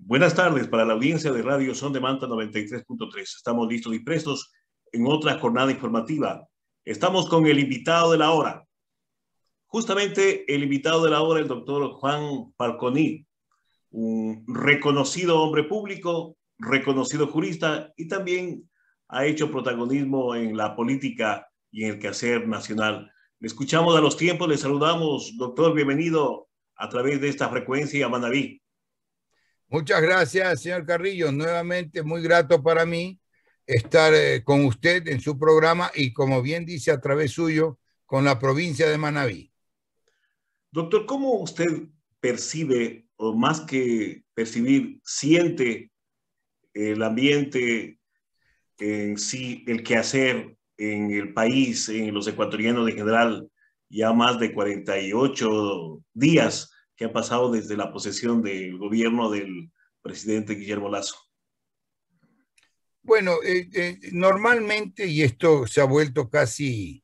Buenas tardes para la audiencia de Radio Son de Manta 93.3. Estamos listos y prestos en otra jornada informativa. Estamos con el invitado de la hora. Justamente el invitado de la hora, el doctor Juan Falconi, un reconocido hombre público, reconocido jurista y también ha hecho protagonismo en la política y en el quehacer nacional. Le escuchamos a los tiempos, le saludamos, doctor, bienvenido a través de esta frecuencia a Manabí. Muchas gracias, señor Carrillo. Nuevamente, muy grato para mí estar con usted en su programa y, como bien dice, a través suyo, con la provincia de Manabí. Doctor, ¿cómo usted percibe, o más que percibir, siente el ambiente en sí, el quehacer en el país, en los ecuatorianos en general, ya más de 48 días que ha pasado desde la posesión del gobierno del presidente Guillermo Lasso? Bueno, normalmente, y esto se ha vuelto casi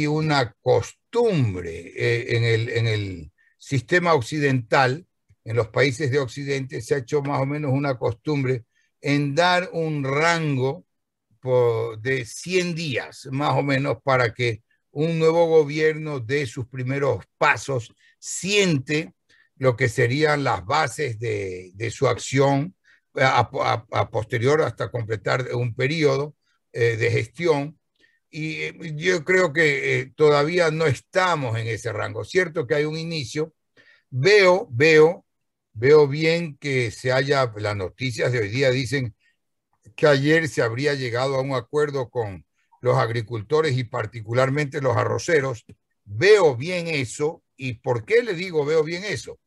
una costumbre en el sistema occidental, en los países de Occidente, se ha hecho más o menos una costumbre en dar un rango de 100 días, más o menos, para que un nuevo gobierno dé sus primeros pasos, siente lo que serían las bases de su acción a posterior hasta completar un periodo de gestión. Y yo creo que todavía no estamos en ese rango. Cierto que hay un inicio. Veo bien que las noticias de hoy día dicen que ayer se habría llegado a un acuerdo con los agricultores y particularmente los arroceros. Veo bien eso. ¿Y por qué le digo veo bien eso?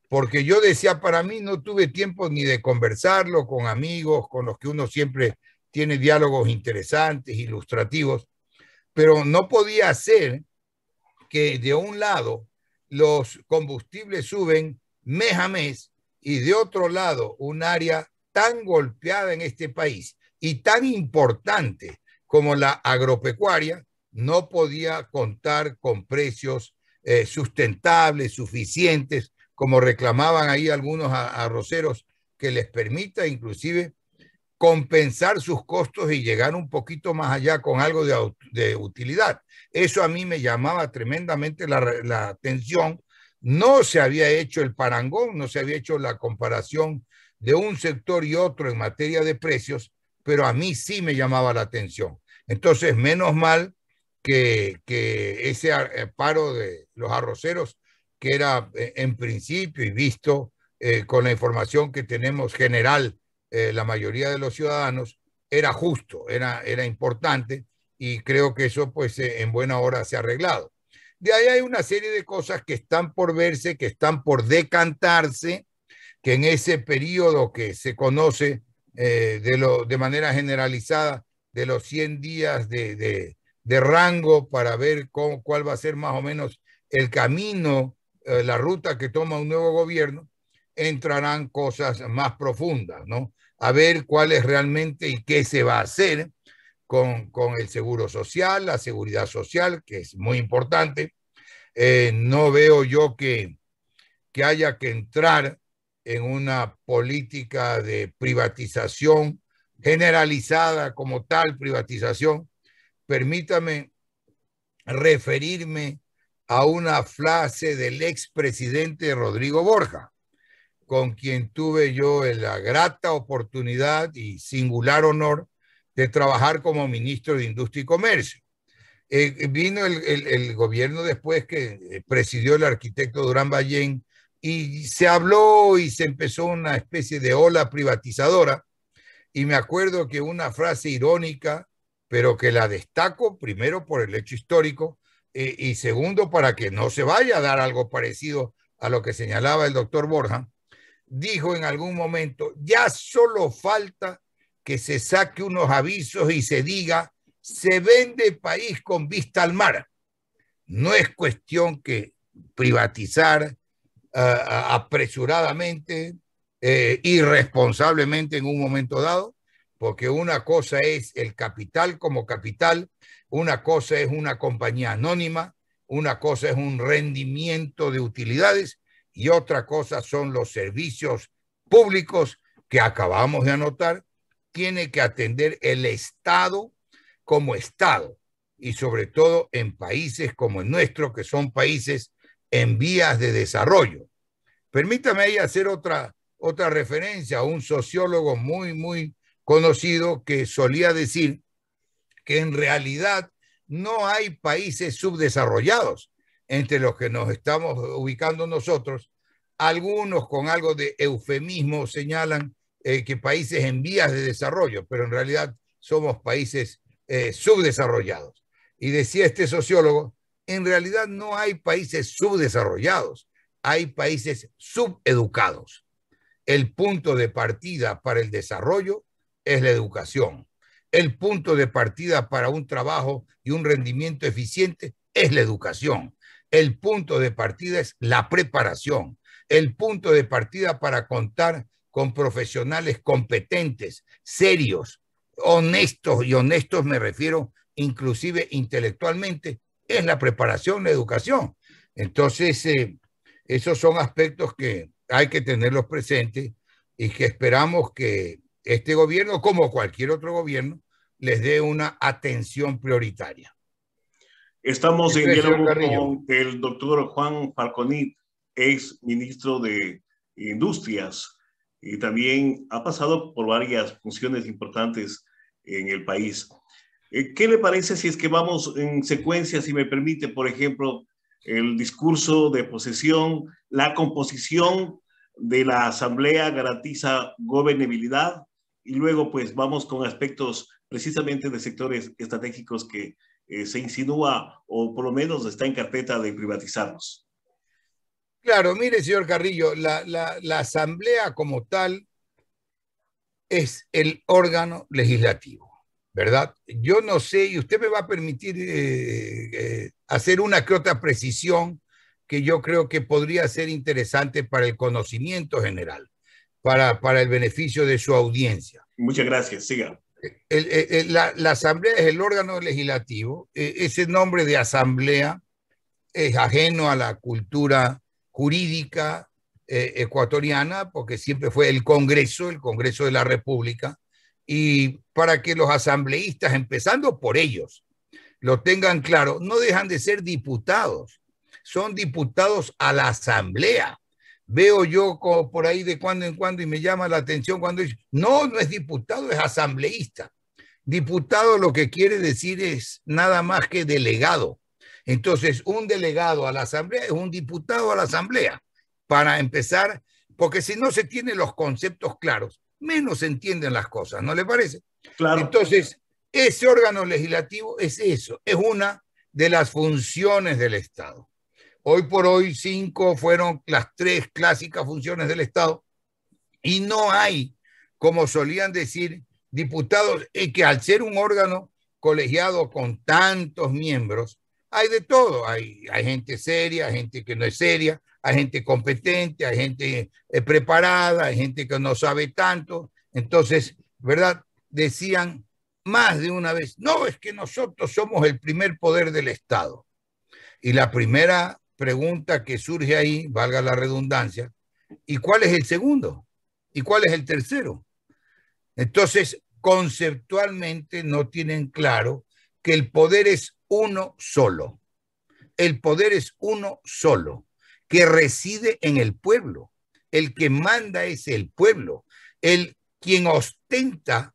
Porque yo decía, para mí no tuve tiempo ni de conversarlo con amigos, con los que uno siempre tiene diálogos interesantes, ilustrativos, pero no podía ser que de un lado los combustibles suben mes a mes y de otro lado un área tan golpeada en este país y tan importante como la agropecuaria no podía contar con precios sustentables, suficientes, como reclamaban ahí algunos arroceros, que les permita inclusive compensar sus costos y llegar un poquito más allá con algo de utilidad. Eso a mí me llamaba tremendamente la atención. No se había hecho el parangón, no se había hecho la comparación de un sector y otro en materia de precios, pero a mí sí me llamaba la atención. Entonces, menos mal que ese paro de los arroceros, que era en principio y visto con la información que tenemos general, la mayoría de los ciudadanos, era justo, era importante, y creo que eso pues en buena hora se ha arreglado. De ahí hay una serie de cosas que están por verse, que están por decantarse, que en ese periodo que se conoce de manera generalizada de los 100 días de rango para ver cuál va a ser más o menos el camino, la ruta que toma un nuevo gobierno, entrarán cosas más profundas, ¿no? A ver cuál es realmente y qué se va a hacer con el seguro social, la seguridad social, que es muy importante. No veo yo que haya que entrar en una política de privatización generalizada como tal privatización. Permítame referirme a una frase del expresidente Rodrigo Borja, con quien tuve yo la grata oportunidad y singular honor de trabajar como ministro de Industria y Comercio. Vino el gobierno después que presidió el arquitecto Durán Ballén y se habló y se empezó una especie de ola privatizadora, y me acuerdo que una frase irónica, pero que la destaco primero por el hecho histórico y segundo para que no se vaya a dar algo parecido a lo que señalaba el doctor Borja, dijo en algún momento: ya solo falta que se saque unos avisos y se diga se vende país con vista al mar. No es cuestión que privatizar apresuradamente, irresponsablemente en un momento dado, porque una cosa es el capital como capital, una cosa es una compañía anónima, una cosa es un rendimiento de utilidades y otra cosa son los servicios públicos que acabamos de anotar, tiene que atender el Estado como Estado, y sobre todo en países como el nuestro, que son países en vías de desarrollo. Permítame ahí hacer otra referencia a un sociólogo muy conocido que solía decir que en realidad no hay países subdesarrollados entre los que nos estamos ubicando nosotros. Algunos con algo de eufemismo señalan que países en vías de desarrollo, pero en realidad somos países subdesarrollados. Y decía este sociólogo, en realidad no hay países subdesarrollados, hay países subeducados. El punto de partida para el desarrollo es la educación. El punto de partida para un trabajo y un rendimiento eficiente es la educación. El punto de partida es la preparación. El punto de partida para contar con profesionales competentes, serios, honestos, y honestos me refiero inclusive intelectualmente, es la preparación, la educación. Entonces, esos son aspectos que hay que tenerlos presentes y que esperamos que este gobierno, como cualquier otro gobierno, les dé una atención prioritaria. Estamos en diálogo con el doctor Juan Falconit, ex ministro de Industrias, y también ha pasado por varias funciones importantes en el país. ¿Qué le parece si es que vamos en secuencia, si me permite, por ejemplo, el discurso de posesión, la composición de la Asamblea garantiza gobernabilidad, y luego pues vamos con aspectos precisamente de sectores estratégicos que se insinúa o por lo menos está en carpeta de privatizarlos? Claro, mire, señor Carrillo, la Asamblea como tal es el órgano legislativo, ¿verdad? Yo no sé, y usted me va a permitir hacer una que otra precisión que yo creo que podría ser interesante para el conocimiento general, para el beneficio de su audiencia. Muchas gracias, siga. La Asamblea es el órgano legislativo. Ese nombre de Asamblea es ajeno a la cultura jurídica ecuatoriana, porque siempre fue el Congreso de la República, y para que los asambleístas, empezando por ellos, lo tengan claro, no dejan de ser diputados, son diputados a la Asamblea. Veo yo como por ahí de cuando en cuando y me llama la atención cuando dice, no, no es diputado, es asambleísta. Diputado lo que quiere decir es nada más que delegado. Entonces, un delegado a la Asamblea es un diputado a la Asamblea, para empezar, porque si no se tienen los conceptos claros, menos se entienden las cosas, ¿no le parece? Claro. Entonces, ese órgano legislativo es eso, es una de las funciones del Estado. Hoy por hoy 5 fueron las 3 clásicas funciones del Estado y no hay, como solían decir, diputados, que al ser un órgano colegiado con tantos miembros, hay de todo, hay gente seria, hay gente que no es seria, hay gente competente, hay gente preparada, hay gente que no sabe tanto. Entonces, ¿verdad? Decían más de una vez, no, es que nosotros somos el primer poder del Estado. Y la primera pregunta que surge ahí, valga la redundancia, ¿y cuál es el segundo? ¿Y cuál es el tercero? Entonces, conceptualmente no tienen claro que el poder es uno solo. El poder es uno solo, que reside en el pueblo. El que manda es el pueblo. Quien ostenta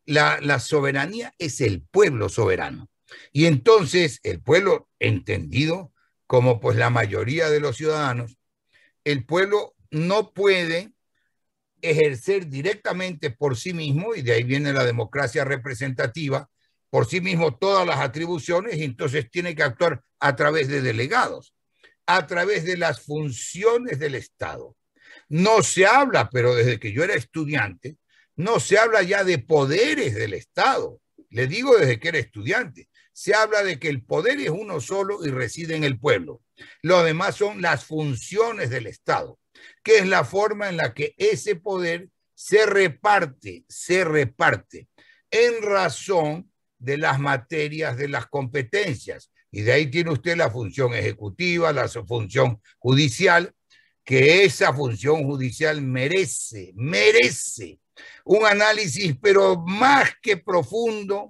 la soberanía es el pueblo soberano. Y entonces el pueblo, entendido como pues la mayoría de los ciudadanos, el pueblo no puede ejercer directamente por sí mismo, y de ahí viene la democracia representativa, por sí mismo todas las atribuciones, y entonces tiene que actuar a través de delegados, a través de las funciones del Estado. No se habla, pero desde que yo era estudiante, no se habla ya de poderes del Estado. Le digo desde que era estudiante. Se habla de que el poder es uno solo y reside en el pueblo. Lo demás son las funciones del Estado, que es la forma en la que ese poder se reparte en razón de las materias, de las competencias. Y de ahí tiene usted la función ejecutiva, la función judicial. que esa función judicial merece un análisis, pero más que profundo,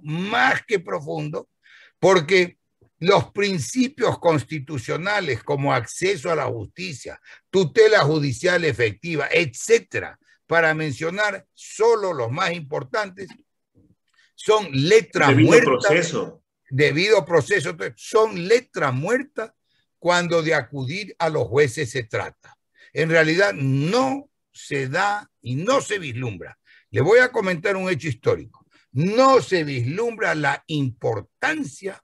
porque los principios constitucionales como acceso a la justicia, tutela judicial efectiva, etcétera, para mencionar solo los más importantes, son letra muerta. Debido proceso, son letra muerta cuando de acudir a los jueces se trata. En realidad no se da y no se vislumbra. Le voy a comentar un hecho histórico. No se vislumbra la importancia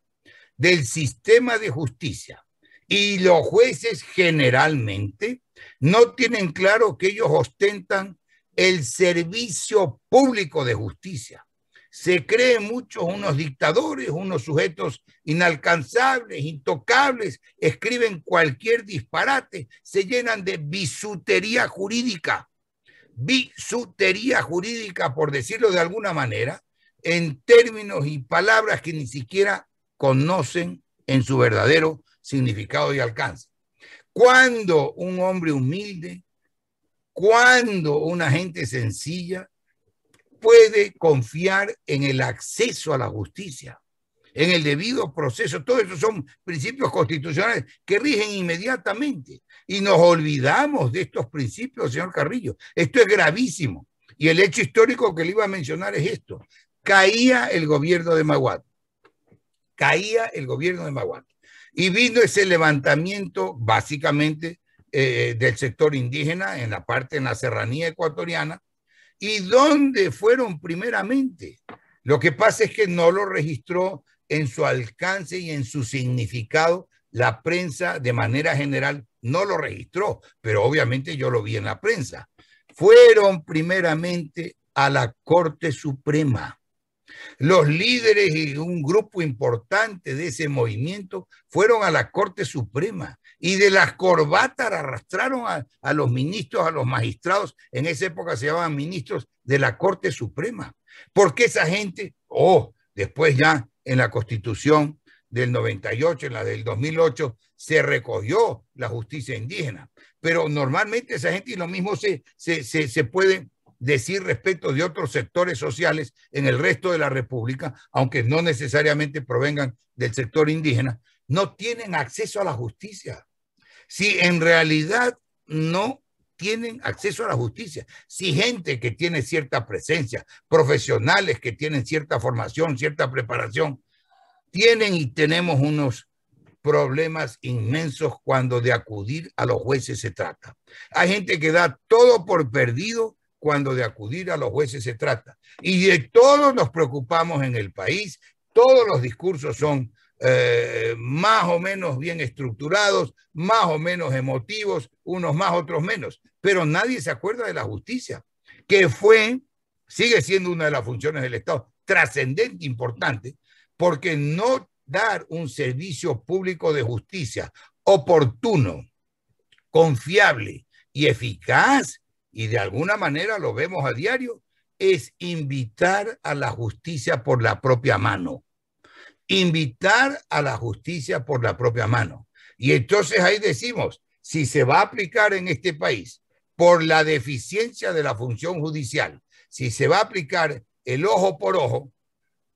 del sistema de justicia y los jueces generalmente no tienen claro que ellos ostentan el servicio público de justicia. Se creen muchos unos dictadores, unos sujetos inalcanzables, intocables, escriben cualquier disparate, se llenan de bisutería jurídica, por decirlo de alguna manera, en términos y palabras que ni siquiera conocen en su verdadero significado y alcance. Cuando un hombre humilde, cuando una gente sencilla puede confiar en el acceso a la justicia, en el debido proceso. Todos esos son principios constitucionales que rigen inmediatamente. Y nos olvidamos de estos principios, señor Carrillo. Esto es gravísimo. Y el hecho histórico que le iba a mencionar es esto. Caía el gobierno de Maguad. Y vino ese levantamiento, básicamente, del sector indígena en la serranía ecuatoriana. ¿Y dónde fueron primeramente? Lo que pasa es que no lo registró en su alcance y en su significado. La prensa, de manera general, no lo registró, pero obviamente yo lo vi en la prensa. Fueron primeramente a la Corte Suprema. Los líderes y un grupo importante de ese movimiento fueron a la Corte Suprema y de las corbatas arrastraron a los ministros, a los magistrados. En esa época se llamaban ministros de la Corte Suprema. Porque esa gente, después ya en la Constitución del 98, en la del 2008, se recogió la justicia indígena. Pero normalmente esa gente, y lo mismo se puede decir respecto de otros sectores sociales en el resto de la República, aunque no necesariamente provengan del sector indígena, no tienen acceso a la justicia. Si en realidad no tienen acceso a la justicia, si gente que tiene cierta presencia, profesionales que tienen cierta formación, cierta preparación, tienen y tenemos unos problemas inmensos cuando de acudir a los jueces se trata. Hay gente que da todo por perdido cuando de acudir a los jueces se trata. Y de todos nos preocupamos en el país, todos los discursos son más o menos bien estructurados, más o menos emotivos, unos más, otros menos, pero nadie se acuerda de la justicia, que sigue siendo una de las funciones del Estado, trascendente, importante, porque no dar un servicio público de justicia oportuno, confiable y eficaz, y de alguna manera lo vemos a diario, es invitar a la justicia por la propia mano. Invitar a la justicia por la propia mano. Y entonces ahí decimos, si se va a aplicar en este país por la deficiencia de la función judicial, si se va a aplicar el ojo por ojo,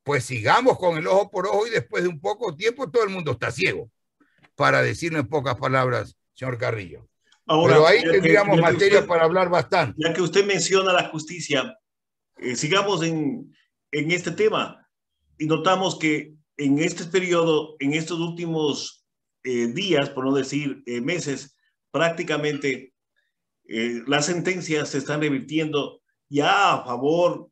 pues sigamos con el ojo por ojo y después de un poco tiempo todo el mundo está ciego, para decirlo en pocas palabras, señor Carrillo. Ahora, pero ahí tendríamos materia para hablar bastante. Ya que usted menciona la justicia, sigamos en este tema y notamos que en este periodo, en estos últimos días, por no decir meses, prácticamente las sentencias se están revirtiendo ya a favor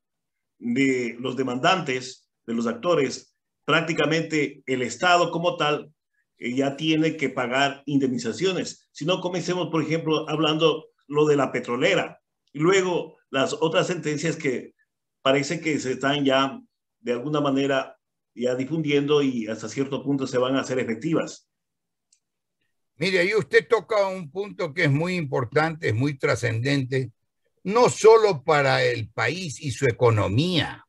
de los demandantes, de los actores. Prácticamente el Estado como tal ya tiene que pagar indemnizaciones. Si no, comencemos, por ejemplo, hablando lo de la petrolera y luego las otras sentencias que parece que se están ya de alguna manera ya difundiendo y hasta cierto punto se van a hacer efectivas. Mire, ahí usted toca un punto que es muy importante, es muy trascendente, no solo para el país y su economía,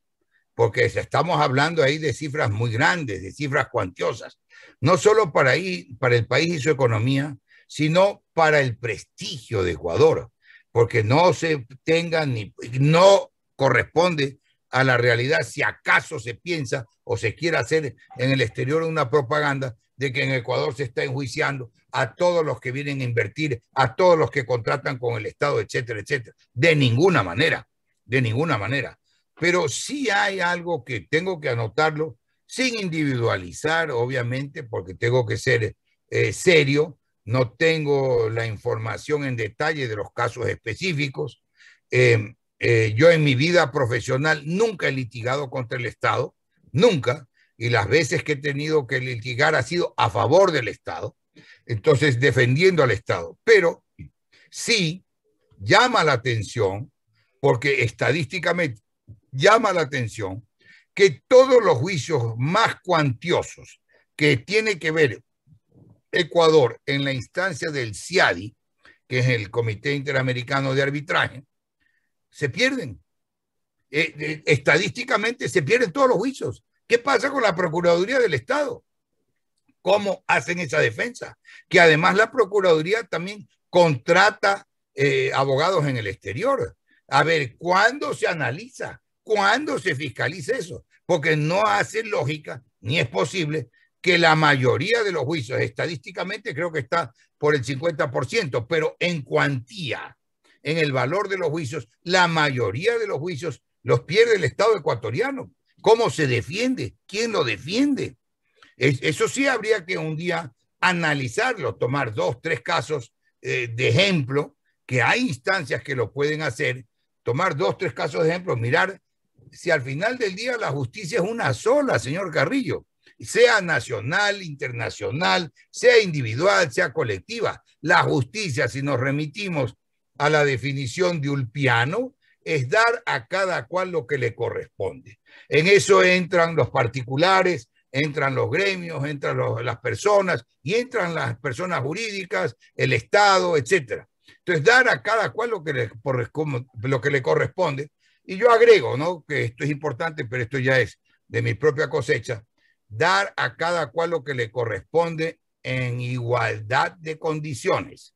porque estamos hablando ahí de cifras muy grandes, de cifras cuantiosas, no solo para el país y su economía, sino para el prestigio de Ecuador, porque no se tenga ni no corresponde a la realidad si acaso se piensa o se quiere hacer en el exterior una propaganda de que en Ecuador se está enjuiciando a todos los que vienen a invertir, a todos los que contratan con el Estado, etcétera, etcétera. De ninguna manera, de ninguna manera. Pero sí hay algo que tengo que anotarlo, sin individualizar, obviamente, porque tengo que ser serio, no tengo la información en detalle de los casos específicos. Yo en mi vida profesional nunca he litigado contra el Estado, nunca, y las veces que he tenido que litigar ha sido a favor del Estado, entonces defendiendo al Estado. Pero sí llama la atención, porque estadísticamente llama la atención que todos los juicios más cuantiosos que tiene que ver Ecuador en la instancia del CIADI, que es el Comité Interamericano de Arbitraje, se pierden. Estadísticamente se pierden todos los juicios. ¿Qué pasa con la Procuraduría del Estado? ¿Cómo hacen esa defensa? Que además la Procuraduría también contrata abogados en el exterior. A ver, ¿cuándo se analiza? ¿Cuándo se fiscaliza eso? Porque no hace lógica, ni es posible, que la mayoría de los juicios, estadísticamente creo que está por el 50%, pero en cuantía, en el valor de los juicios, la mayoría de los juicios los pierde el Estado ecuatoriano. ¿Cómo se defiende? ¿Quién lo defiende? Eso sí habría que un día analizarlo, tomar 2, 3 casos de ejemplo, que hay instancias que lo pueden hacer, tomar 2, 3 casos de ejemplo, mirar si al final del día la justicia es una sola, señor Carrillo, sea nacional, internacional, sea individual, sea colectiva. La justicia, si nos remitimos a la definición de Ulpiano, es dar a cada cual lo que le corresponde. En eso entran los particulares, entran los gremios, entran las personas y entran las personas jurídicas, el Estado, etcétera. Entonces, dar a cada cual lo que le corresponde. Y yo agrego, ¿no?, que esto es importante, pero esto ya es de mi propia cosecha, dar a cada cual lo que le corresponde en igualdad de condiciones.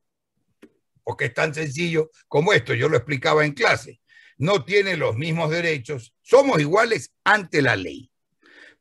Porque es tan sencillo como esto, yo lo explicaba en clase. No tiene los mismos derechos, somos iguales ante la ley,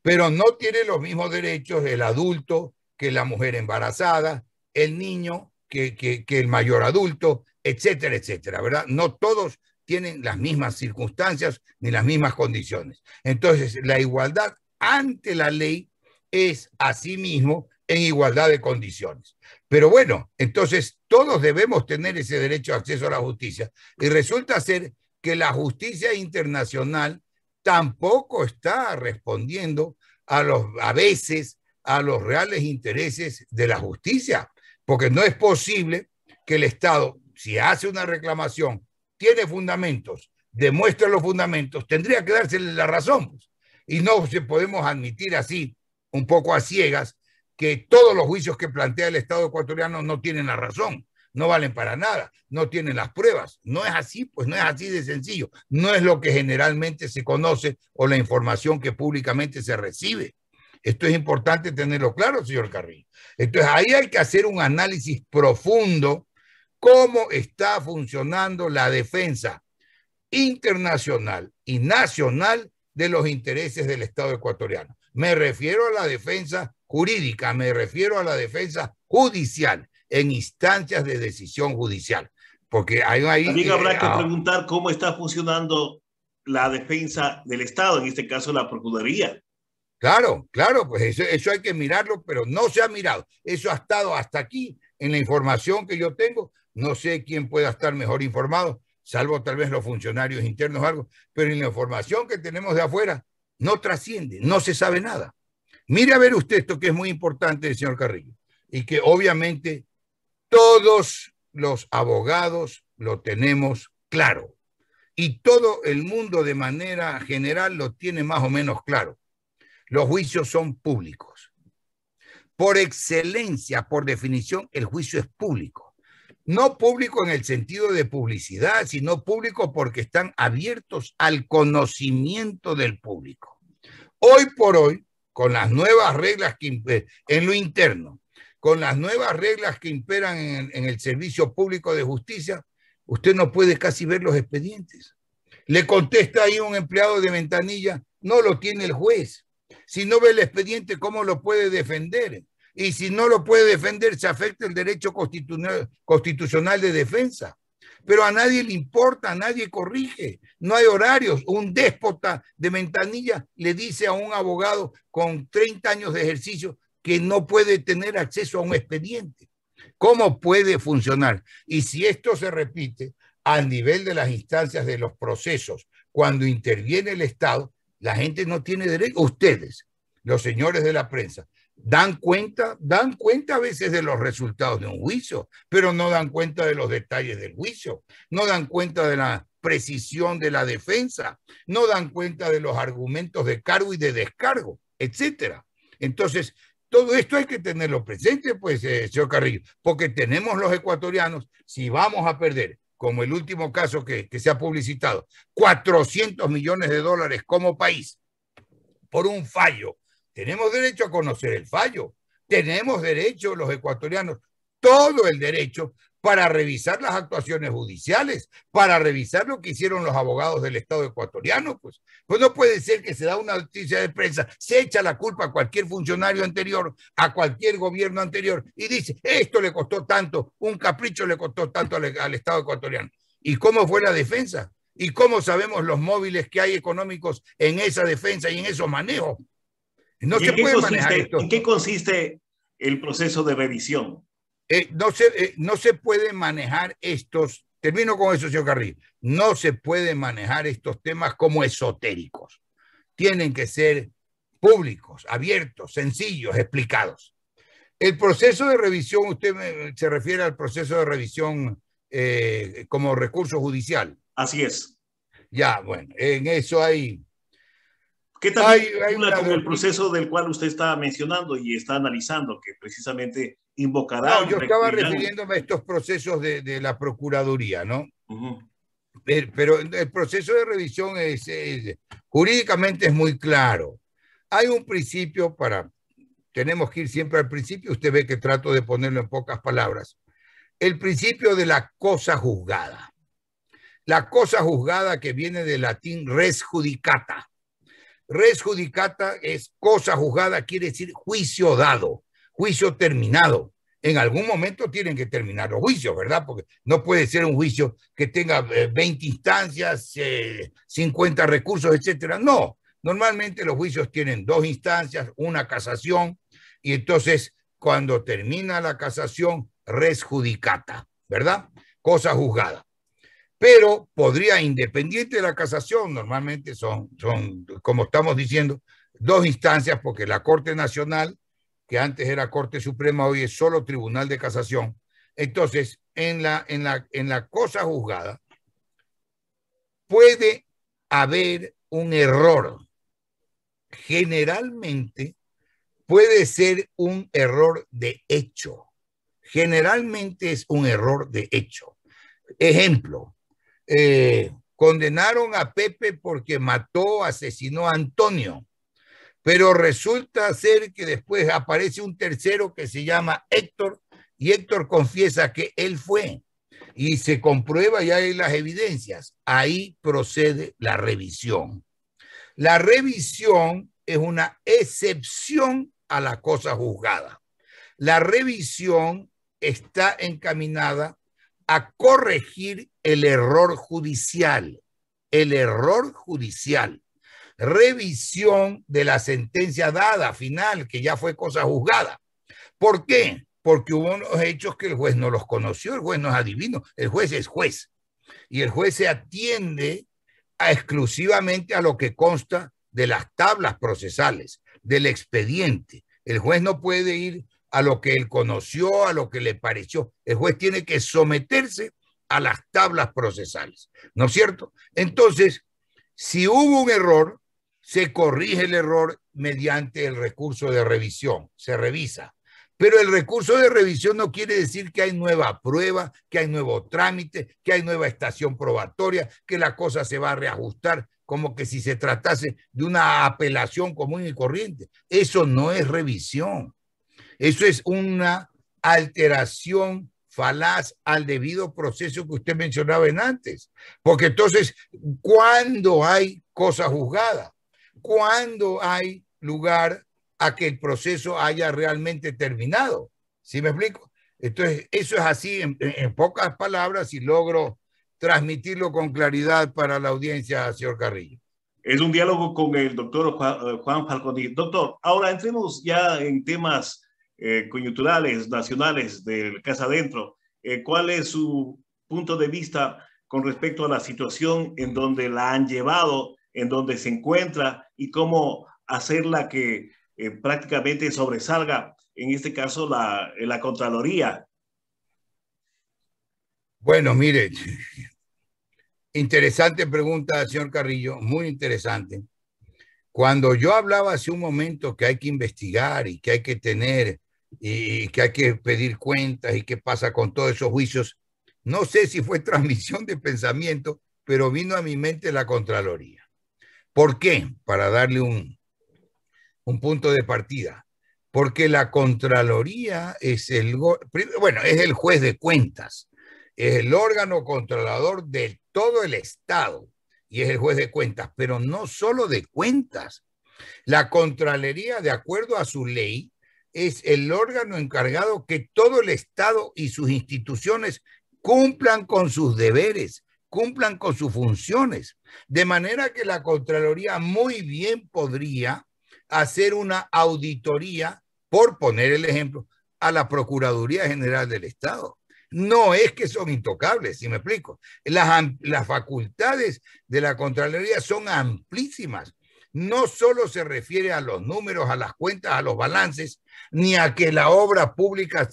pero no tiene los mismos derechos el adulto que la mujer embarazada, el niño que el mayor adulto, etcétera, etcétera, ¿verdad? No todos tienen las mismas circunstancias ni las mismas condiciones. Entonces, la igualdad ante la ley es asimismo en igualdad de condiciones. Pero bueno, entonces todos debemos tener ese derecho de acceso a la justicia. Y resulta ser que la justicia internacional tampoco está respondiendo a veces a los reales intereses de la justicia, porque no es posible que el Estado, si hace una reclamación, tiene fundamentos, demuestra los fundamentos, tendría que dársele la razón, pues. Y no se podemos admitir así, un poco a ciegas, que todos los juicios que plantea el Estado ecuatoriano no tienen la razón, no valen para nada, no tienen las pruebas. No es así, pues no es así de sencillo. No es lo que generalmente se conoce o la información que públicamente se recibe. Esto es importante tenerlo claro, señor Carrillo. Entonces, ahí hay que hacer un análisis profundo, cómo está funcionando la defensa internacional y nacional de los intereses del Estado ecuatoriano. Me refiero a la defensa jurídica, me refiero a la defensa judicial, en instancias de decisión judicial. Porque ahí también habrá que preguntar cómo está funcionando la defensa del Estado, en este caso la Procuraduría. Claro, claro, pues eso hay que mirarlo, pero no se ha mirado. Eso ha estado hasta aquí en la información que yo tengo. No sé quién pueda estar mejor informado, salvo tal vez los funcionarios internos o algo, pero en la información que tenemos de afuera no trasciende, no se sabe nada. Mire a ver usted esto que es muy importante, señor Carrillo, y que obviamente todos los abogados lo tenemos claro, y todo el mundo de manera general lo tiene más o menos claro. Los juicios son públicos. Por excelencia, por definición, el juicio es público. No público en el sentido de publicidad, sino público porque están abiertos al conocimiento del público. Hoy por hoy, con las nuevas reglas que en lo interno, con las nuevas reglas que imperan en el servicio público de justicia, usted no puede casi ver los expedientes. Le contesta ahí un empleado de ventanilla, no lo tiene el juez. Si no ve el expediente, ¿cómo lo puede defender? Y si no lo puede defender, se afecta el derecho constitucional de defensa. Pero a nadie le importa, a nadie corrige. No hay horarios. Un déspota de ventanilla le dice a un abogado con 30 años de ejercicio que no puede tener acceso a un expediente. ¿Cómo puede funcionar? Y si esto se repite al nivel de las instancias de los procesos, cuando interviene el Estado, la gente no tiene derecho. Ustedes, los señores de la prensa, dan cuenta a veces de los resultados de un juicio, pero no dan cuenta de los detalles del juicio, no dan cuenta de la precisión de la defensa, no dan cuenta de los argumentos de cargo y de descargo, etcétera. Entonces, todo esto hay que tenerlo presente, pues, señor Carrillo, porque tenemos los ecuatorianos, si vamos a perder, como el último caso que se ha publicitado, 400 millones de dólares como país por un fallo. Tenemos derecho a conocer el fallo. Tenemos derecho, los ecuatorianos, todo el derecho para revisar las actuaciones judiciales, para revisar lo que hicieron los abogados del Estado ecuatoriano. Pues no puede ser que se da una noticia de prensa, se echa la culpa a cualquier funcionario anterior, a cualquier gobierno anterior, y dice, esto le costó tanto, un capricho le costó tanto al Estado ecuatoriano. ¿Y cómo fue la defensa? ¿Y cómo sabemos los móviles que hay económicos en esa defensa y en esos manejos? No se puede manejar esto. ¿En qué consiste el proceso de revisión? No se puede manejar estos, termino con eso, señor Carrillo, no se puede manejar estos temas como esotéricos. Tienen que ser públicos, abiertos, sencillos, explicados. El proceso de revisión, usted se refiere al proceso de revisión como recurso judicial. Así es. Ya, bueno, en eso hay... ¿Qué también hay con el proceso del cual usted está mencionando y está analizando, que precisamente invocará? No, yo estaba refiriéndome a estos procesos de la Procuraduría, ¿no? Pero el proceso de revisión jurídicamente es muy claro. Hay un principio tenemos que ir siempre al principio, usted ve que trato de ponerlo en pocas palabras. El principio de la cosa juzgada. La cosa juzgada, que viene del latín res judicata. Res judicata es cosa juzgada, quiere decir juicio dado, juicio terminado. En algún momento tienen que terminar los juicios, ¿verdad? Porque no puede ser un juicio que tenga 20 instancias, 50 recursos, etcétera. No, normalmente los juicios tienen 2 instancias, una casación, y entonces cuando termina la casación, res judicata, ¿verdad? Cosa juzgada. Pero podría, independiente de la casación, normalmente son, como estamos diciendo, 2 instancias, porque la Corte Nacional, que antes era Corte Suprema, hoy es solo Tribunal de Casación. Entonces, en la cosa juzgada puede haber un error. Generalmente puede ser un error de hecho. Generalmente es un error de hecho. Ejemplo, condenaron a Pepe porque asesinó a Antonio, pero resulta ser que después aparece un tercero que se llama Héctor, y Héctor confiesa que él fue, y se comprueba y hay las evidencias. Ahí procede la revisión. La revisión es una excepción a la cosa juzgada. La revisión está encaminada a corregir el error judicial. El error judicial. Revisión de la sentencia dada final, que ya fue cosa juzgada. ¿Por qué? Porque hubo unos hechos que el juez no los conoció, el juez no es adivino, el juez es juez. Y el juez se atiende exclusivamente a lo que consta de las tablas procesales, del expediente. El juez no puede ir a lo que él conoció, a lo que le pareció. El juez tiene que someterse a las tablas procesales, ¿no es cierto? Entonces, si hubo un error, se corrige el error mediante el recurso de revisión, se revisa. Pero el recurso de revisión no quiere decir que hay nueva prueba, que hay nuevo trámite, que hay nueva estación probatoria, que la cosa se va a reajustar, como que si se tratase de una apelación común y corriente. Eso no es revisión. Eso es una alteración falaz al debido proceso que usted mencionaba en antes. Porque entonces, ¿cuándo hay cosa juzgada? ¿Cuándo hay lugar a que el proceso haya realmente terminado? ¿Sí me explico? Entonces, eso es así en pocas palabras y logro transmitirlo con claridad para la audiencia, señor Carrillo. Es un diálogo con el doctor Juan Falconi. Doctor, ahora entremos ya en temas coyunturales, nacionales, del Casa Adentro. ¿Cuál es su punto de vista con respecto a la situación en donde la han llevado, en donde se encuentra y cómo hacerla que prácticamente sobresalga, en este caso, la Contraloría? Bueno, mire, interesante pregunta, señor Carrillo, muy interesante. Cuando yo hablaba hace un momento que hay que investigar y que hay que tener y que hay que pedir cuentas y qué pasa con todos esos juicios, no sé si fue transmisión de pensamiento, pero vino a mi mente la Contraloría. ¿Por qué? Para darle un punto de partida. Porque la Contraloría es es el juez de cuentas, es el órgano controlador de todo el Estado y es el juez de cuentas, pero no solo de cuentas. La Contraloría, de acuerdo a su ley, es el órgano encargado que todo el Estado y sus instituciones cumplan con sus deberes, cumplan con sus funciones. De manera que la Contraloría muy bien podría hacer una auditoría, por poner el ejemplo, a la Procuraduría General del Estado. No es que son intocables, si me explico. Las facultades de la Contraloría son amplísimas. No solo se refiere a los números, a las cuentas, a los balances, ni a que la obra pública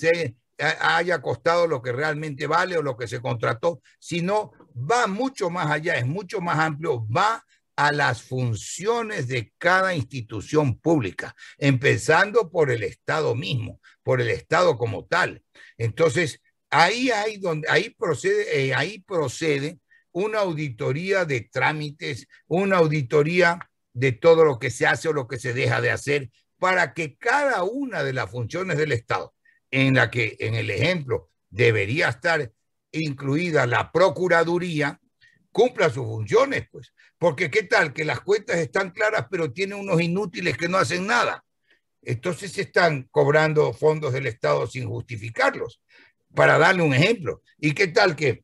haya costado lo que realmente vale o lo que se contrató, sino va mucho más allá, es mucho más amplio, va a las funciones de cada institución pública, empezando por el Estado mismo, por el Estado como tal. Entonces, ahí procede una auditoría de trámites, una auditoría de todo lo que se hace o lo que se deja de hacer, para que cada una de las funciones del Estado, en la que en el ejemplo debería estar incluida la Procuraduría, cumpla sus funciones, pues. Porque qué tal que las cuentas están claras, pero tiene unos inútiles que no hacen nada. Entonces se están cobrando fondos del Estado sin justificarlos, para darle un ejemplo. ¿Y qué tal que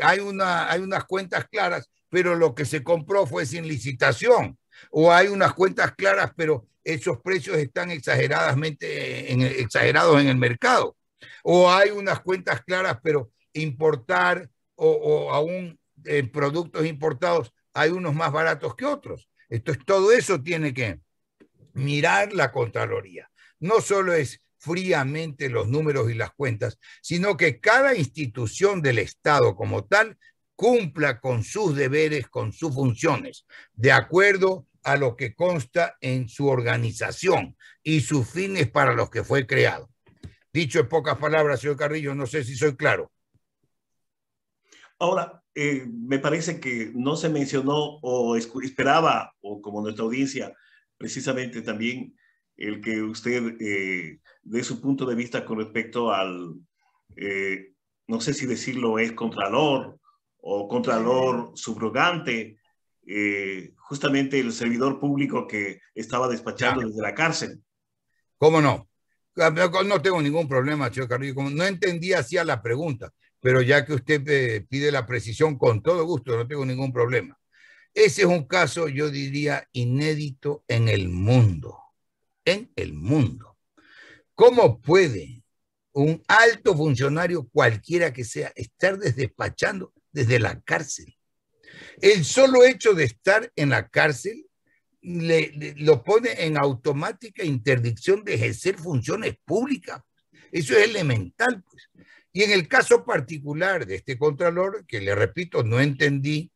hay unas cuentas claras, pero lo que se compró fue sin licitación? O hay unas cuentas claras, pero esos precios están exagerados en el mercado. O hay unas cuentas claras, pero importar o aún productos importados hay unos más baratos que otros. Entonces, todo eso tiene que mirar la Contraloría. No solo es fríamente los números y las cuentas, sino que cada institución del Estado como tal cumpla con sus deberes, con sus funciones, de acuerdo a lo que consta en su organización y sus fines para los que fue creado. Dicho en pocas palabras, señor Carrillo, no sé si soy claro. Ahora, me parece que no se mencionó o esperaba, o como nuestra audiencia, precisamente también el que usted dé su punto de vista con respecto al, no sé si decirlo es contralor o contralor subrogante, justamente el servidor público que estaba despachando desde la cárcel. ¿Cómo no? No tengo ningún problema, señor Carrillo. No entendía hacia la pregunta, pero ya que usted pide la precisión, con todo gusto, no tengo ningún problema. Ese es un caso, yo diría, inédito en el mundo. En el mundo. ¿Cómo puede un alto funcionario, cualquiera que sea, estar despachando desde la cárcel? El solo hecho de estar en la cárcel lo pone en automática interdicción de ejercer funciones públicas. Eso es elemental, pues. Y en el caso particular de este contralor, que le repito, no entendí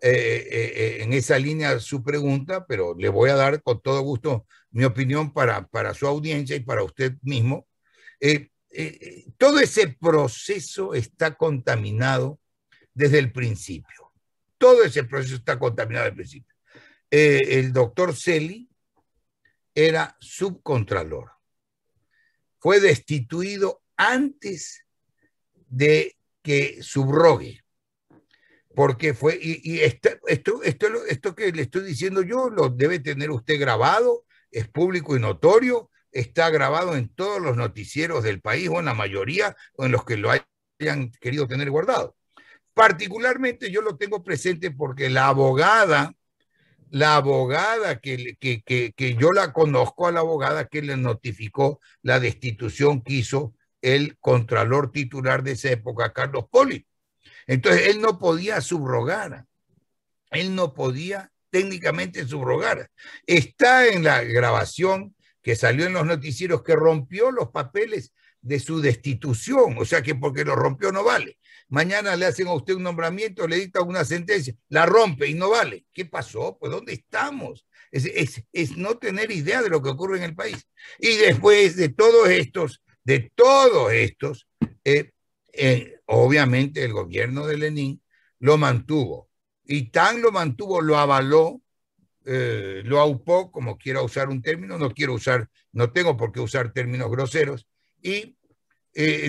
en esa línea su pregunta, pero le voy a dar con todo gusto mi opinión para su audiencia y para usted mismo. Todo ese proceso está contaminado desde el principio. Todo ese proceso está contaminado desde el principio. El doctor Celi era subcontralor. fue destituido antes de que subrogue. Porque fue, esto que le estoy diciendo yo lo debe tener usted grabado, es público y notorio, está grabado en todos los noticieros del país, o en la mayoría, o en los que lo hayan querido tener guardado. Particularmente yo lo tengo presente porque la abogada que yo la conozco, a la abogada que le notificó la destitución que hizo el contralor titular de esa época, Carlos Poli. Entonces, él no podía subrogar, él no podía técnicamente subrogar. Está en la grabación que salió en los noticieros que rompió los papeles de su destitución, o sea que porque lo rompió no vale. Mañana le hacen a usted un nombramiento, le dictan una sentencia, la rompe y no vale. ¿Qué pasó? Pues ¿dónde estamos? Es no tener idea de lo que ocurre en el país. Y después de todos estos, obviamente el gobierno de Lenin lo mantuvo, y tan lo mantuvo, lo avaló, lo aupó, como quiera usar un término, no tengo por qué usar términos groseros, y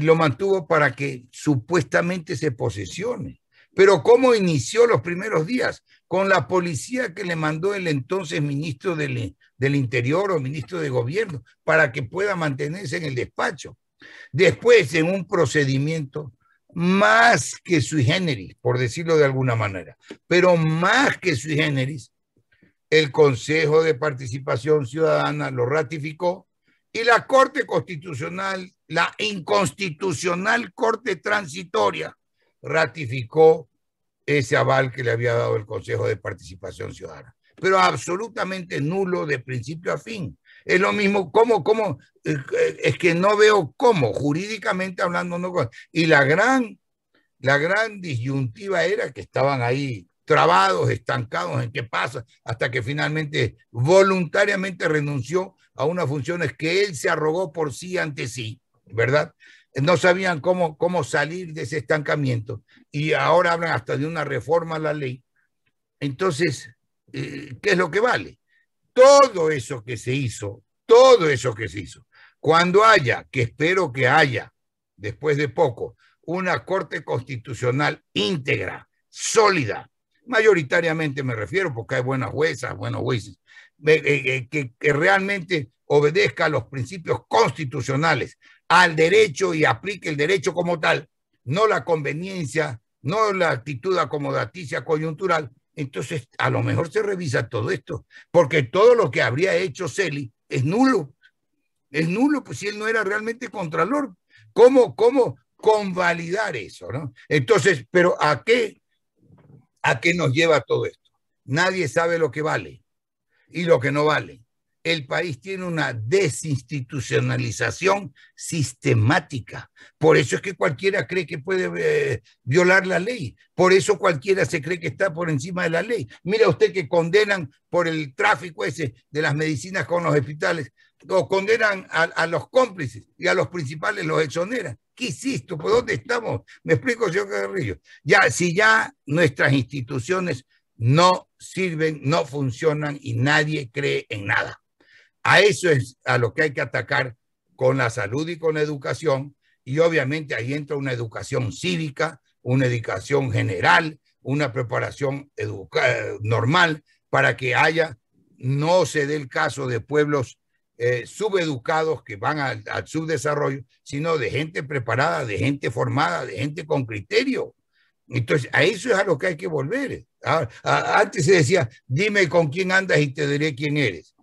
lo mantuvo para que supuestamente se posesione. Pero ¿cómo inició los primeros días? Con la policía que le mandó el entonces ministro del Interior o ministro de Gobierno para que pueda mantenerse en el despacho. Después, en un procedimiento más que sui generis, por decirlo de alguna manera, pero más que sui generis, el Consejo de Participación Ciudadana lo ratificó y la Corte Constitucional, la inconstitucional Corte Transitoria, ratificó ese aval que le había dado el Consejo de Participación Ciudadana. Pero absolutamente nulo de principio a fin. Es lo mismo, es que no veo cómo, jurídicamente hablando, no. Y la gran disyuntiva era que estaban ahí trabados, estancados en qué pasa, hasta que finalmente voluntariamente renunció a unas funciones que él se arrogó por sí ante sí, ¿verdad? No sabían cómo salir de ese estancamiento y ahora hablan hasta de una reforma a la ley. Entonces, ¿qué es lo que vale? Todo eso que se hizo, cuando haya, que espero que haya, después de poco, una Corte Constitucional íntegra, sólida, mayoritariamente me refiero, porque hay buenas juezas, buenos jueces, que realmente obedezca a los principios constitucionales, al derecho y aplique el derecho como tal, no la conveniencia, no la actitud acomodaticia coyuntural. Entonces, a lo mejor se revisa todo esto, porque todo lo que habría hecho Celi es nulo, pues si él no era realmente contralor. ¿Cómo convalidar eso, no? Entonces, pero ¿a qué nos lleva todo esto? Nadie sabe lo que vale y lo que no vale. El país tiene una desinstitucionalización sistemática. Por eso es que cualquiera cree que puede violar la ley. Por eso cualquiera se cree que está por encima de la ley. Mira usted que condenan por el tráfico ese de las medicinas con los hospitales, o condenan a los cómplices y a los principales los exoneran. ¿Qué hiciste? ¿Por dónde estamos? Me explico, señor Carrillo. Si ya nuestras instituciones no sirven, no funcionan y nadie cree en nada. A eso es a lo que hay que atacar con la salud y con la educación, y obviamente ahí entra una educación cívica, una educación general, una preparación normal para que no se dé el caso de pueblos subeducados que van al subdesarrollo, sino de gente preparada, de gente formada, de gente con criterio. Entonces, a eso es a lo que hay que volver. Antes se decía, dime con quién andas y te diré quién eres.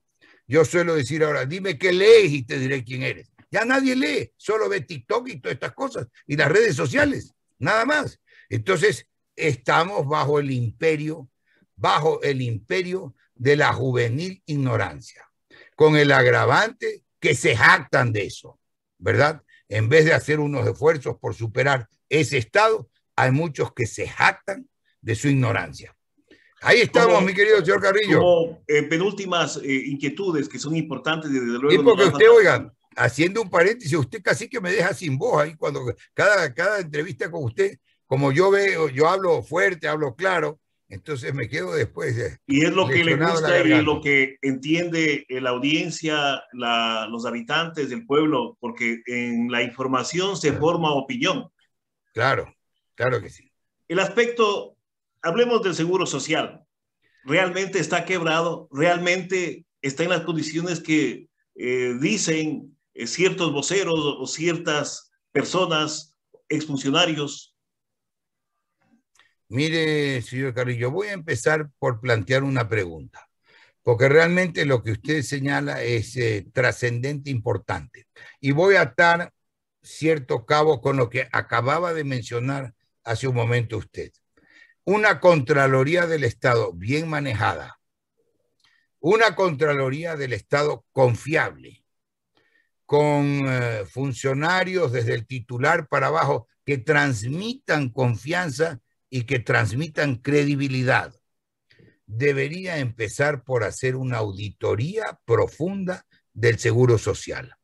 Yo suelo decir ahora, dime qué lees y te diré quién eres. Ya nadie lee, solo ve TikTok y todas estas cosas, y las redes sociales, nada más. Entonces, estamos bajo el imperio de la juvenil ignorancia, con el agravante que se jactan de eso, ¿verdad? En vez de hacer unos esfuerzos por superar ese estado, hay muchos que se jactan de su ignorancia. Ahí estamos, mi querido señor Carrillo. Como penúltimas inquietudes que son importantes, desde luego. Y porque usted, oiga, haciendo un paréntesis, usted casi que me deja sin voz ahí cuando cada entrevista con usted, como yo hablo fuerte, hablo claro, Entonces me quedo después Y es lo que le lesionado la gusta y garganta. lo que entiende la audiencia, los habitantes del pueblo, porque en la información se forma opinión. Claro, claro que sí. El aspecto, hablemos del seguro social. ¿Realmente está quebrado? ¿Realmente está en las condiciones que dicen ciertos voceros o ciertas personas, exfuncionarios? Mire, señor Carrillo, voy a empezar por plantear una pregunta, porque realmente lo que usted señala es trascendente, importante. Y voy a atar cierto cabo con lo que acababa de mencionar hace un momento usted. Una Contraloría del Estado bien manejada, una Contraloría del Estado confiable, con funcionarios desde el titular para abajo que transmitan confianza y que transmitan credibilidad. Debería empezar por hacer una auditoría profunda del seguro social.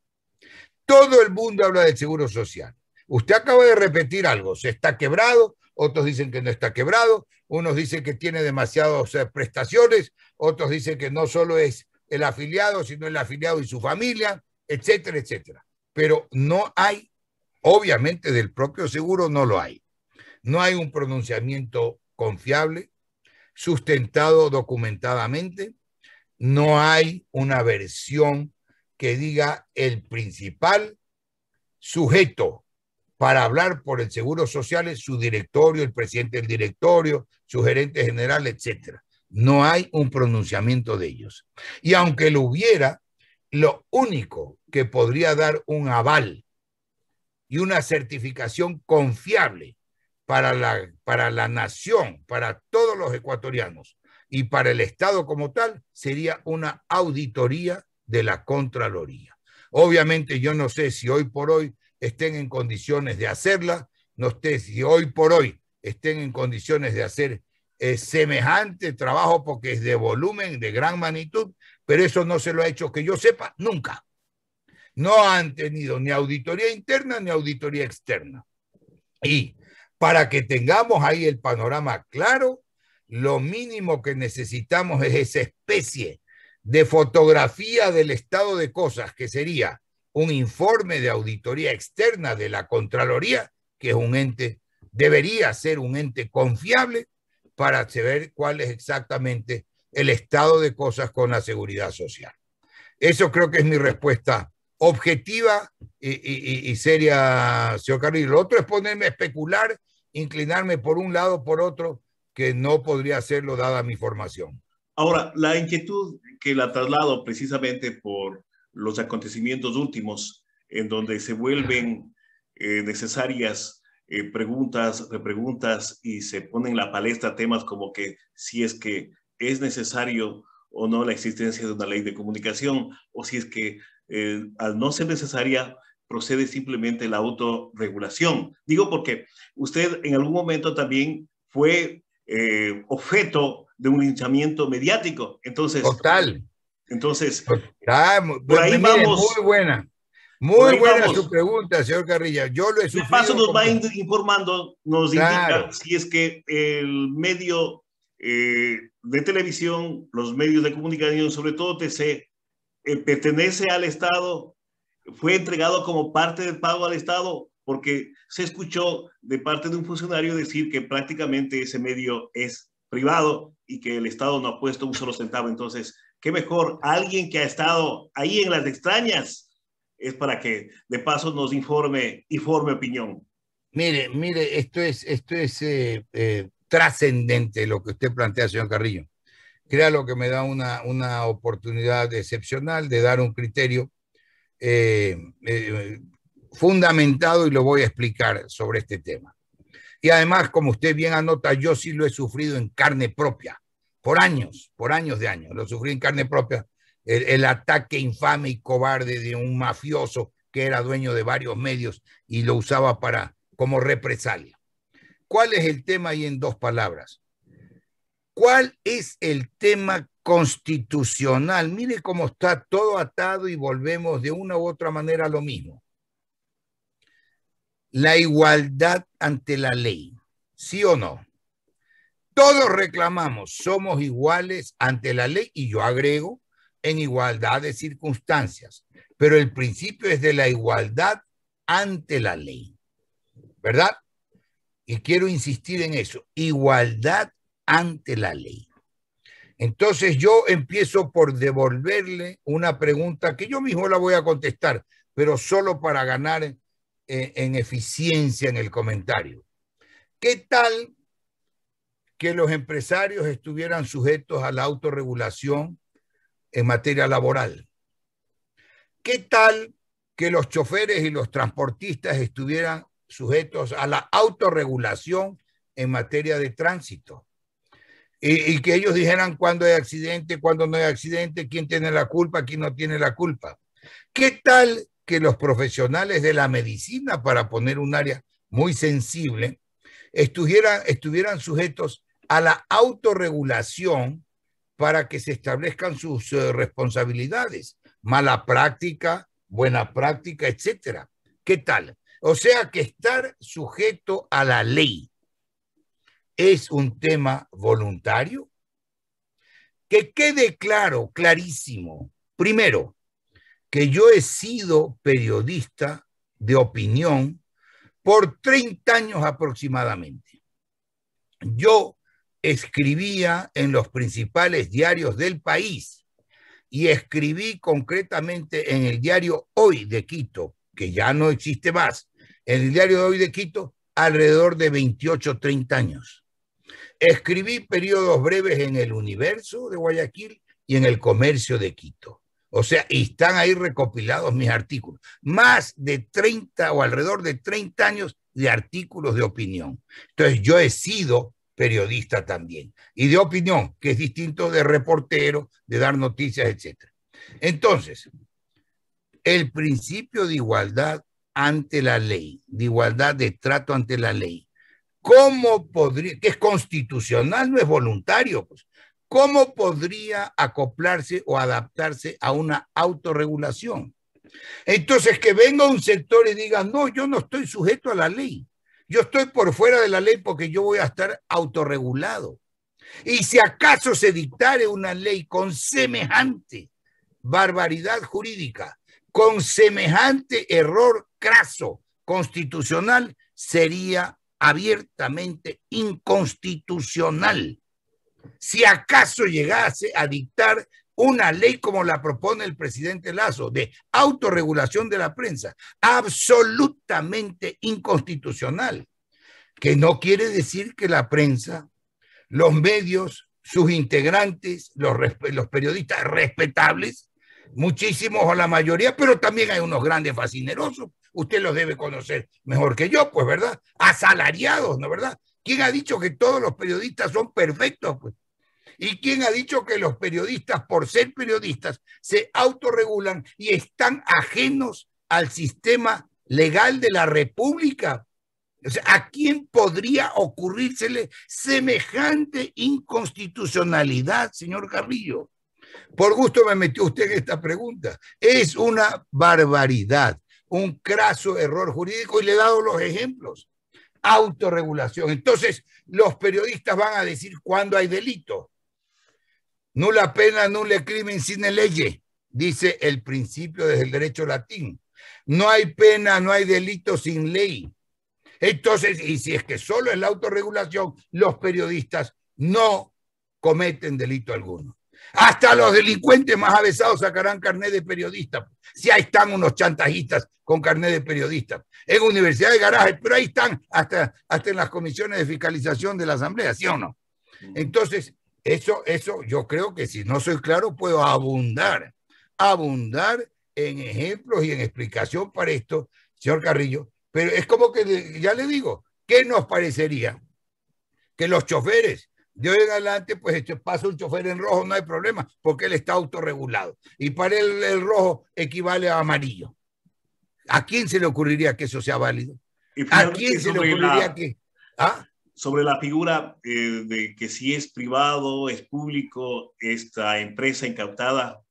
Todo el mundo habla del seguro social. Usted acaba de repetir algo, se está quebrado, otros dicen que no está quebrado, unos dicen que tiene demasiadas prestaciones, otros dicen que no solo es el afiliado, sino el afiliado y su familia, etcétera, etcétera. Pero no hay, obviamente del propio seguro no lo hay. No hay un pronunciamiento confiable, sustentado documentadamente, no hay una versión que diga el principal sujeto para hablar por el Seguro Social es su directorio, el presidente del directorio, su gerente general, etcétera. No hay un pronunciamiento de ellos. Y aunque lo hubiera, lo único que podría dar un aval y una certificación confiable para la nación, para todos los ecuatorianos y para el Estado como tal, sería una auditoría de la Contraloría. Obviamente yo no sé si hoy por hoy estén en condiciones de hacerla, no sé si hoy por hoy estén en condiciones de hacer semejante trabajo porque es de volumen, de gran magnitud, pero eso no se lo ha hecho que yo sepa nunca. No han tenido ni auditoría interna ni auditoría externa. Y para que tengamos ahí el panorama claro, lo mínimo que necesitamos es esa especie de fotografía del estado de cosas, que sería un informe de auditoría externa de la Contraloría, que es un ente, debería ser un ente confiable para saber cuál es exactamente el estado de cosas con la seguridad social. Eso creo que es mi respuesta objetiva y seria, señor Carrillo. Lo otro es ponerme a especular, inclinarme por un lado o por otro, que no podría hacerlo dada mi formación. Ahora, la inquietud que la traslado precisamente por los acontecimientos últimos, en donde se vuelven necesarias preguntas, repreguntas y se ponen en la palestra temas como que si es que es necesario o no la existencia de una ley de comunicación, o si es que al no ser necesaria procede simplemente la autorregulación. Digo porque usted en algún momento también fue objeto de un linchamiento mediático. Total. Entonces por ahí Mire, vamos, por muy ahí buena su vamos. pregunta, señor Carrilla. Yo lo he De paso sufrido nos va como... informando, nos indica Claro, si es que el medio de televisión, los medios de comunicación, sobre todo TC, pertenece al Estado, fue entregado como parte del pago al Estado, porque se escuchó de parte de un funcionario decir que prácticamente ese medio es privado y que el Estado no ha puesto un solo centavo. Entonces, qué mejor alguien que ha estado ahí en las extrañas es para que de paso nos informe y forme opinión. mire, esto es trascendente lo que usted plantea, señor Carrillo. Créalo que me da una oportunidad excepcional de dar un criterio eh, eh, fundamentado y lo voy a explicar sobre este tema. Y además, como usted bien anota, yo sí lo he sufrido en carne propia, por años de años, lo sufrí en carne propia, el ataque infame y cobarde de un mafioso que era dueño de varios medios y lo usaba para como represalia. ¿Cuál es el tema ahí en dos palabras? ¿Cuál es el tema constitucional? Mire cómo está todo atado y volvemos de una u otra manera a lo mismo. La igualdad ante la ley, ¿sí o no? Todos reclamamos, somos iguales ante la ley, y yo agrego, en igualdad de circunstancias. Pero el principio es de la igualdad ante la ley, ¿verdad? Y quiero insistir en eso, igualdad ante la ley. Entonces yo empiezo por devolverle una pregunta que yo mismo la voy a contestar, pero solo para ganar en eficiencia en el comentario. ¿Qué tal que los empresarios estuvieran sujetos a la autorregulación en materia laboral? ¿Qué tal que los choferes y los transportistas estuvieran sujetos a la autorregulación en materia de tránsito? Y que ellos dijeran cuándo hay accidente, cuándo no hay accidente, quién tiene la culpa, quién no tiene la culpa. ¿Qué tal que los profesionales de la medicina, para poner un área muy sensible, estuvieran sujetos a la autorregulación para que se establezcan sus responsabilidades? Mala práctica, buena práctica, etcétera. ¿Qué tal? O sea que estar sujeto a la ley es un tema voluntario. Que quede claro, clarísimo. Primero, que yo he sido periodista de opinión por 30 años aproximadamente. Yo escribía en los principales diarios del país y escribí concretamente en el diario Hoy de Quito, que ya no existe más, en el diario de Hoy de Quito, alrededor de 28, 30 años. Escribí periodos breves en El Universo de Guayaquil y en El Comercio de Quito. O sea, y están ahí recopilados mis artículos. Más de 30 o alrededor de 30 años de artículos de opinión. Entonces, yo he sido periodista también. Y de opinión, que es distinto de reportero, de dar noticias, etc. Entonces, el principio de igualdad ante la ley, de igualdad de trato ante la ley, ¿cómo podría, que es constitucional, no es voluntario, pues, cómo podría acoplarse o adaptarse a una autorregulación? Entonces, que venga un sector y diga, no, yo no estoy sujeto a la ley, yo estoy por fuera de la ley porque yo voy a estar autorregulado. Y si acaso se dictare una ley con semejante barbaridad jurídica, con semejante error craso constitucional, sería abiertamente inconstitucional. Si acaso llegase a dictar una ley como la propone el presidente Lazo de autorregulación de la prensa, absolutamente inconstitucional, que no quiere decir que la prensa, los medios, sus integrantes, los periodistas respetables, muchísimos o la mayoría, pero también hay unos grandes fascinerosos, usted los debe conocer mejor que yo, pues, ¿verdad? Asalariados, ¿no, verdad? ¿Quién ha dicho que todos los periodistas son perfectos, pues? ¿Y quién ha dicho que los periodistas, por ser periodistas, se autorregulan y están ajenos al sistema legal de la República? O sea, ¿a quién podría ocurrírsele semejante inconstitucionalidad, señor Carrillo? Por gusto me metió usted en esta pregunta. Es una barbaridad, un craso error jurídico, y le he dado los ejemplos. Autorregulación. Entonces, los periodistas van a decir cuándo hay delito. Nulla pena, nulla crimen sine lege, dice el principio desde el derecho latín. No hay pena, no hay delito sin ley. Entonces, y si es que solo es la autorregulación, los periodistas no cometen delito alguno. Hasta los delincuentes más avesados sacarán carnet de periodista. Si ahí están unos chantajistas con carnet de periodista. En universidades de garaje, pero ahí están hasta en las comisiones de fiscalización de la Asamblea, ¿sí o no? Entonces, eso yo creo que si no soy claro, puedo abundar en ejemplos y en explicación para esto, señor Carrillo. Pero es como que, ya le digo, ¿qué nos parecería? Que los choferes de hoy en adelante, pues pasa un chofer en rojo, no hay problema, porque él está autorregulado. Y para él el rojo equivale a amarillo. ¿A quién se le ocurriría que eso sea válido? ¿A quién se le ocurriría que...? ¿Ah? Sobre la figura de que si es privado, es público, esta empresa incautada.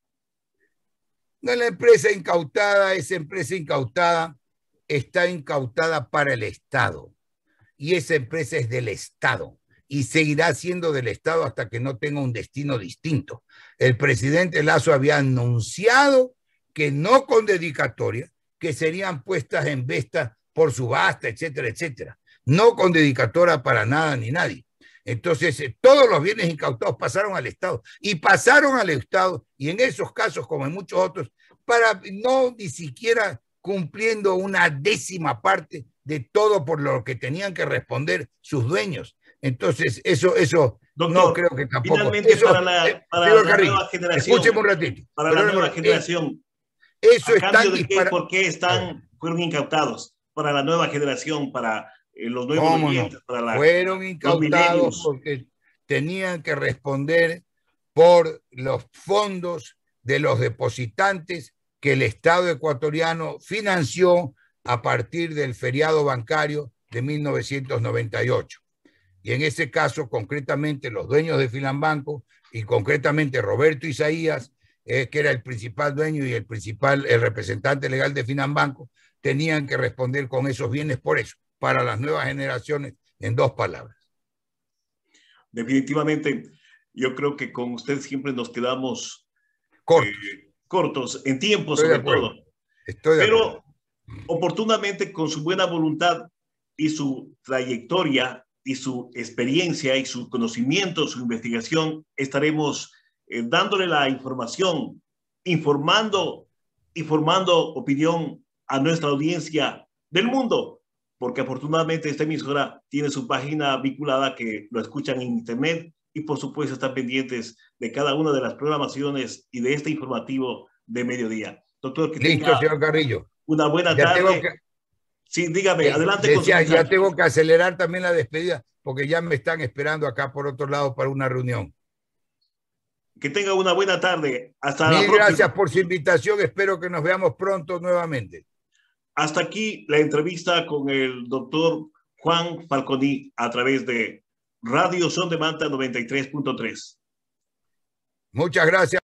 No, la empresa incautada, esa empresa incautada está incautada para el Estado. Y esa empresa es del Estado. y seguirá siendo del Estado hasta que no tenga un destino distinto. El presidente Lasso había anunciado que no con dedicatoria, que serían puestas en venta por subasta, etcétera, etcétera. No con dedicatoria para nada ni nadie. Entonces, todos los bienes incautados pasaron al Estado y pasaron al Estado, y en esos casos, como en muchos otros, para no ni siquiera cumpliendo una décima parte de todo por lo que tenían que responder sus dueños. Entonces, eso Doctor, no creo que tampoco. Finalmente, eso, para la nueva generación. Escúcheme un ratito. Para la nueva generación. Eso ¿A es cambio tan de qué? ¿Por qué fueron incautados? Para la nueva generación, para los nuevos oyentes, no? para fueron incautados porque tenían que responder por los fondos de los depositantes que el Estado ecuatoriano financió a partir del feriado bancario de 1998. Y en ese caso, concretamente, los dueños de Filambanco y concretamente Roberto Isaías, que era el principal dueño y el representante legal de Filambanco, tenían que responder con esos bienes por eso, para las nuevas generaciones, en 2 palabras. Definitivamente, yo creo que con usted siempre nos quedamos cortos en tiempo, sobre todo. Pero oportunamente, con su buena voluntad y su trayectoria y su experiencia y su conocimiento, su investigación, estaremos dándole la información, informando y formando opinión a nuestra audiencia del mundo, porque afortunadamente esta emisora tiene su página vinculada que lo escuchan en internet y por supuesto están pendientes de cada una de las programaciones y de este informativo de mediodía. Doctor, que listo, tenga señor Carrillo. Una buena tarde. Sí, dígame, adelante con su mensaje. Ya tengo que acelerar también la despedida porque ya me están esperando acá por otro lado para una reunión. Que tenga una buena tarde. Hasta la próxima. Mil gracias por su invitación. Espero que nos veamos pronto nuevamente. Hasta aquí la entrevista con el doctor Juan Falconi a través de Radio Son de Manta 93.3. Muchas gracias.